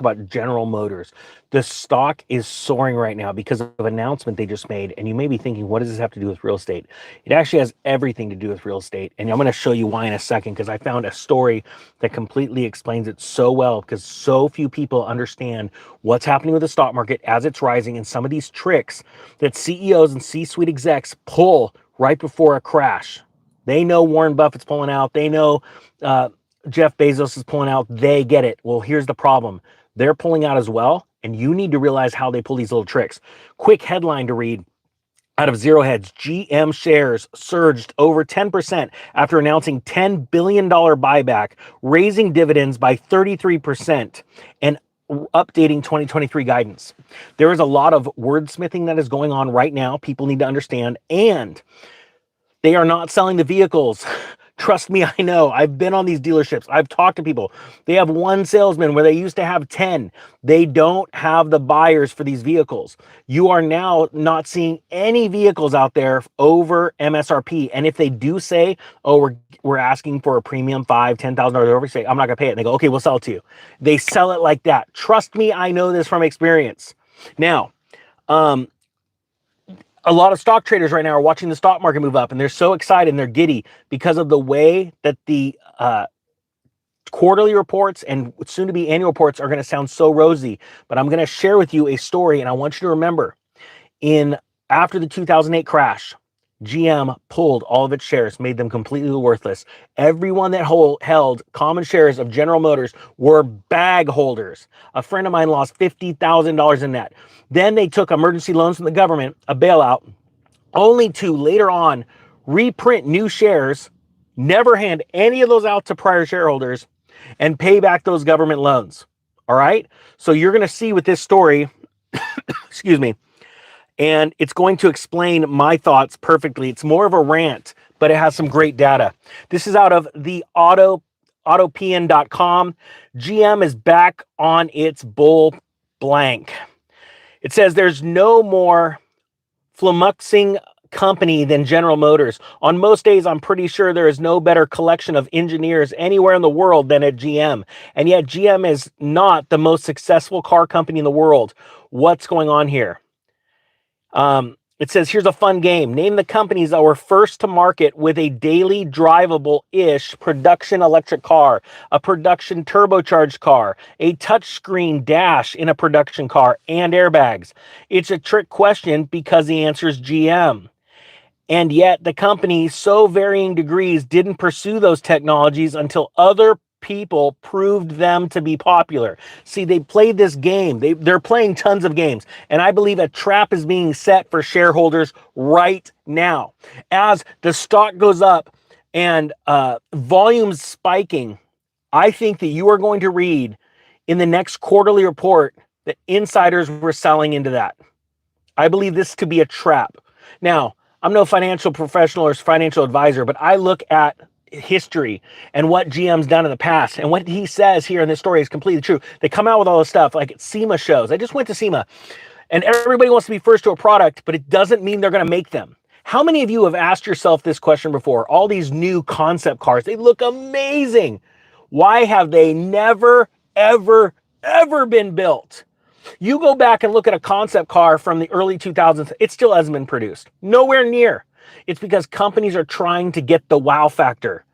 about General Motors. The stock is soaring right now because of an announcement they just made. And you may be thinking, what does this have to do with real estate? It actually has everything to do with real estate. And I'm going to show you why in a second, because I found a story that completely explains it so well, because so few people understand what's happening with the stock market as it's rising and some of these tricks that CEOs and C-suite execs pull right before a crash. They know Warren Buffett's pulling out. They know Jeff Bezos is pulling out. They get it. Well, here's the problem. They're pulling out as well, and you need to realize how they pull these little tricks. Quick headline to read out of Zero Hedge: GM shares surged over 10% after announcing $10 billion buyback, raising dividends by 33%, and updating 2023 guidance. There is a lot of wordsmithing that is going on right now. People need to understand, and they are not selling the vehicles. Trust me, I know. I've been on these dealerships. I've talked to people. They have one salesman where they used to have 10. They don't have the buyers for these vehicles. You are now not seeing any vehicles out there over MSRP. And if they do say, oh, we're asking for a premium $5,000, $10,000 over, say, I'm not going to pay it. And they go, okay, we'll sell it to you. They sell it like that. Trust me, I know this from experience. Now, a lot of stock traders right now are watching the stock market move up, and they're so excited and they're giddy because of the way that the quarterly reports and soon to be annual reports are going to sound so rosy. But I'm going to share with you a story, and I want you to remember, after the 2008 crash, GM pulled all of its shares, made them completely worthless. Everyone that held common shares of General Motors were bag holders. A friend of mine lost $50,000 in that. Then they took emergency loans from the government, a bailout, only to later on reprint new shares, never hand any of those out to prior shareholders, and pay back those government loans. All right? So you're going to see with this story, excuse me, and it's going to explain my thoughts perfectly. It's more of a rant, but it has some great data. This is out of the autopn.com. GM is back on its bull blank. It says there's no more flummoxing company than General Motors. On most days, I'm pretty sure there is no better collection of engineers anywhere in the world than at GM. And yet GM is not the most successful car company in the world. What's going on here? It says, here's a fun game. Name the companies that were first to market with a daily drivable-ish production electric car, a production turbocharged car, a touchscreen dash in a production car, and airbags. It's a trick question because the answer is GM. And yet the company, so varying degrees, didn't pursue those technologies until other people proved them to be popular. See, they played this game. They're playing tons of games. And I believe a trap is being set for shareholders right now. As the stock goes up and volumes spiking, I think that you are going to read in the next quarterly report that insiders were selling into that. I believe this to be a trap. Now, I'm no financial professional or financial advisor, but I look at history and what GM's done in the past, and what he says here in this story is completely true. They come out with all this stuff like SEMA shows. I just went to SEMA, and everybody wants to be first to a product, but it doesn't mean they're going to make them. How many of you have asked yourself this question before? All these new concept cars, they look amazing. Why have they never, ever, ever been built? You go back and look at a concept car from the early 2000s, it still hasn't been produced. Nowhere near. It's because companies are trying to get the wow factor.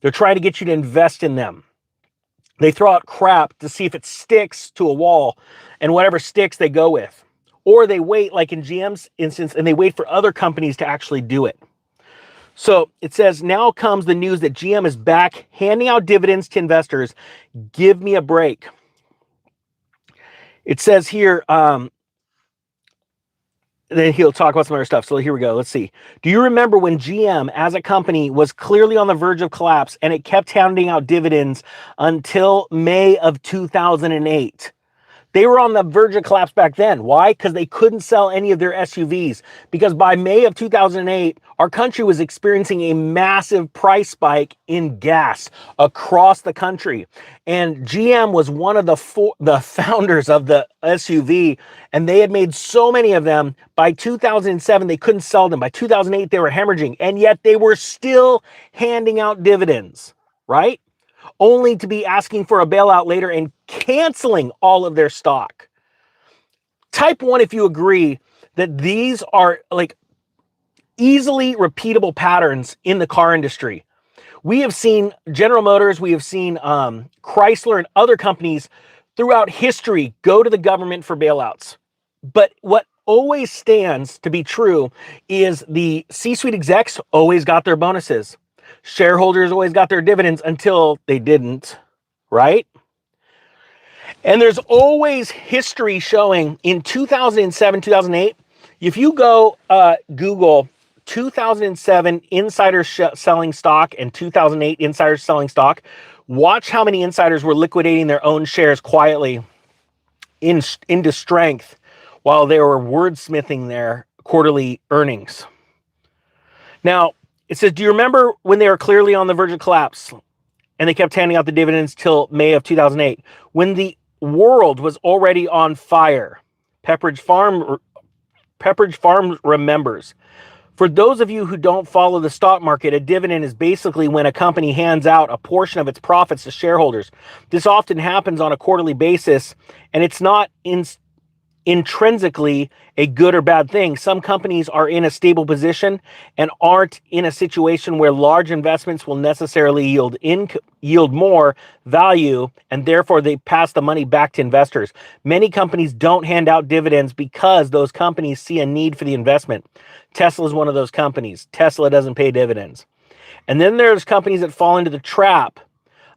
They're trying to get you to invest in them. They throw out crap to see if it sticks to a wall, and whatever sticks, they go with. Or they wait, like in GM's instance, and they wait for other companies to actually do it. So it says, now comes the news that GM is back handing out dividends to investors. Give me a break. It says here, then he'll talk about some other stuff. So here we go. Let's see. Do you remember when GM as a company was clearly on the verge of collapse and it kept handing out dividends until May of 2008? They were on the verge of collapse back then. Why? Because they couldn't sell any of their SUVs. Because by May of 2008, our country was experiencing a massive price spike in gas across the country. And GM was one of the founders of the SUV, and they had made so many of them. By 2007, they couldn't sell them. By 2008, they were hemorrhaging, and yet they were still handing out dividends, right? only to be asking for a bailout later and canceling all of their stock. Type 1 if you agree that these are like easily repeatable patterns in the car industry. We have seen General Motors, we have seen Chrysler and other companies throughout history go to the government for bailouts. But what always stands to be true is the C-suite execs always got their bonuses. Shareholders always got their dividends until they didn't, right? And there's always history showing in 2007, 2008, if you go Google 2007 insiders selling stock and 2008 insiders selling stock, watch how many insiders were liquidating their own shares quietly into strength while they were wordsmithing their quarterly earnings. Now, it says, do you remember when they were clearly on the verge of collapse and they kept handing out the dividends till May of 2008? When the world was already on fire, Pepperidge Farm remembers. For those of you who don't follow the stock market, a dividend is basically when a company hands out a portion of its profits to shareholders. This often happens on a quarterly basis, and it's not intrinsically a good or bad thing. Some companies are in a stable position and aren't in a situation where large investments will necessarily yield more value, and therefore they pass the money back to investors. Many companies don't hand out dividends because those companies see a need for the investment. Tesla is one of those companies. Tesla doesn't pay dividends. And then there's companies that fall into the trap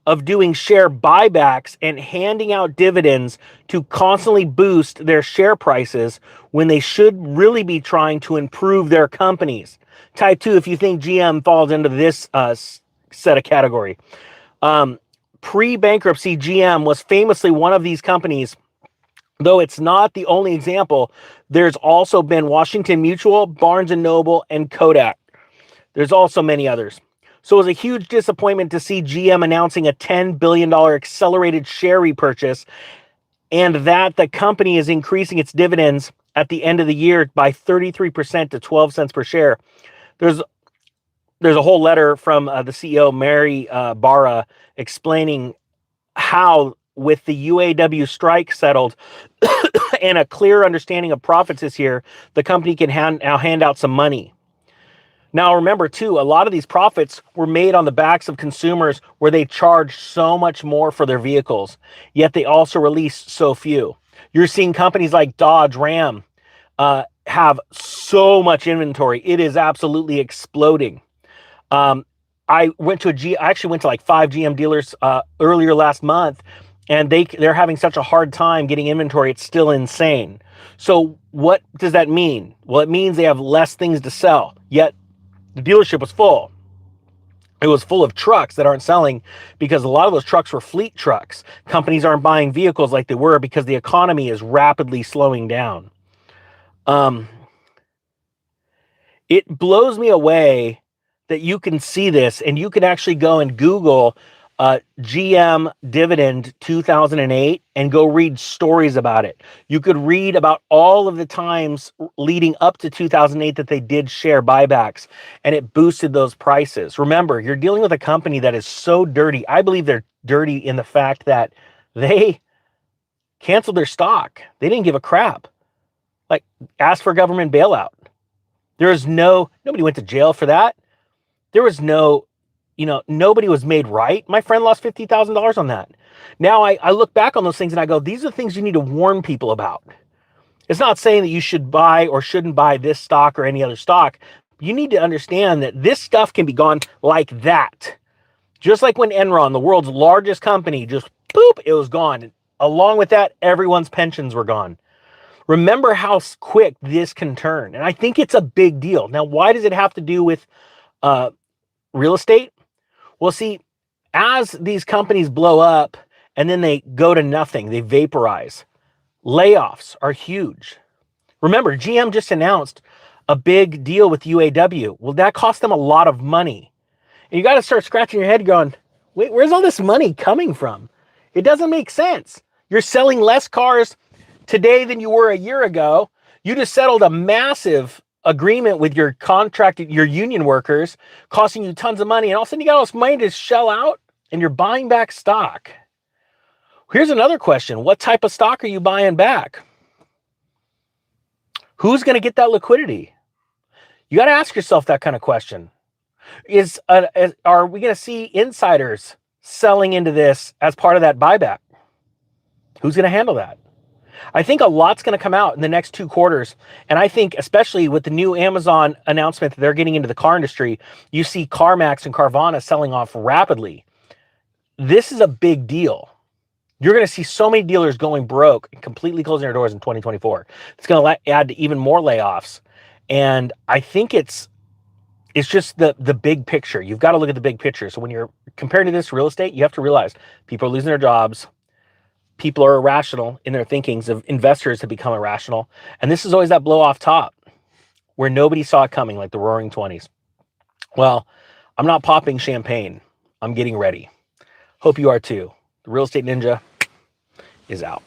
of doing share buybacks and handing out dividends to constantly boost their share prices when they should really be trying to improve their companies. Type 2 if you think GM falls into this set of category. Pre-bankruptcy, GM was famously one of these companies. Though it's not the only example, there's also been Washington Mutual, Barnes & Noble, and Kodak. There's also many others. So it was a huge disappointment to see GM announcing a $10 billion accelerated share repurchase, and that the company is increasing its dividends at the end of the year by 33% to 12 cents per share. There's a whole letter from the CEO, Mary Barra, explaining how, with the UAW strike settled and a clear understanding of profits this year, the company can now hand out some money. Now, remember, too, a lot of these profits were made on the backs of consumers where they charged so much more for their vehicles, yet they also released so few. You're seeing companies like Dodge, Ram have so much inventory. It is absolutely exploding. I actually went to like 5 GM dealers earlier last month, and they're having such a hard time getting inventory. It's still insane. So what does that mean? Well, it means they have less things to sell, yet the dealership was full. It was full of trucks that aren't selling because a lot of those trucks were fleet trucks. Companies aren't buying vehicles like they were because the economy is rapidly slowing down. It blows me away that you can see this, and you can actually go and Google GM dividend 2008 and go read stories about it. You could read about all of the times leading up to 2008 that they did share buybacks, and it boosted those prices. Remember, you're dealing with a company that is so dirty. I believe they're dirty in the fact that they canceled their stock. They didn't give a crap. Like, asked for a government bailout. Nobody went to jail for that. There was nobody was made right. My friend lost $50,000 on that. Now I look back on those things and I go, these are things you need to warn people about. It's not saying that you should buy or shouldn't buy this stock or any other stock. You need to understand that this stuff can be gone like that. Just like when Enron, the world's largest company, just boop, it was gone. And along with that, everyone's pensions were gone. Remember how quick this can turn. And I think it's a big deal. Now, why does it have to do with real estate? Well, see, as these companies blow up and then they go to nothing, they vaporize. Layoffs are huge. Remember, GM just announced a big deal with UAW. Well, that cost them a lot of money. And you got to start scratching your head going, wait, where's all this money coming from? It doesn't make sense. You're selling less cars today than you were a year ago. You just settled a massive agreement with your union workers, costing you tons of money, and all of a sudden you got all this money to shell out. and you're buying back stock. Here's another question. What type of stock are you buying back? Who's going to get that liquidity? You got to ask yourself that kind of question. Are we going to see insiders selling into this as part of that buyback? Who's going to handle that? I think a lot's going to come out in the next 2 quarters. And I think especially with the new Amazon announcement that they're getting into the car industry, you see CarMax and Carvana selling off rapidly. This is a big deal. You're going to see so many dealers going broke and completely closing their doors in 2024. It's going to add to even more layoffs. And I think it's just the big picture. You've got to look at the big picture. So when you're comparing to this real estate, you have to realize people are losing their jobs. People are irrational in their thinkings. Of investors have become irrational. And this is always that blow off top where nobody saw it coming, like the roaring 20s. Well, I'm not popping champagne. I'm getting ready. Hope you are too. The Real Estate Ninja is out.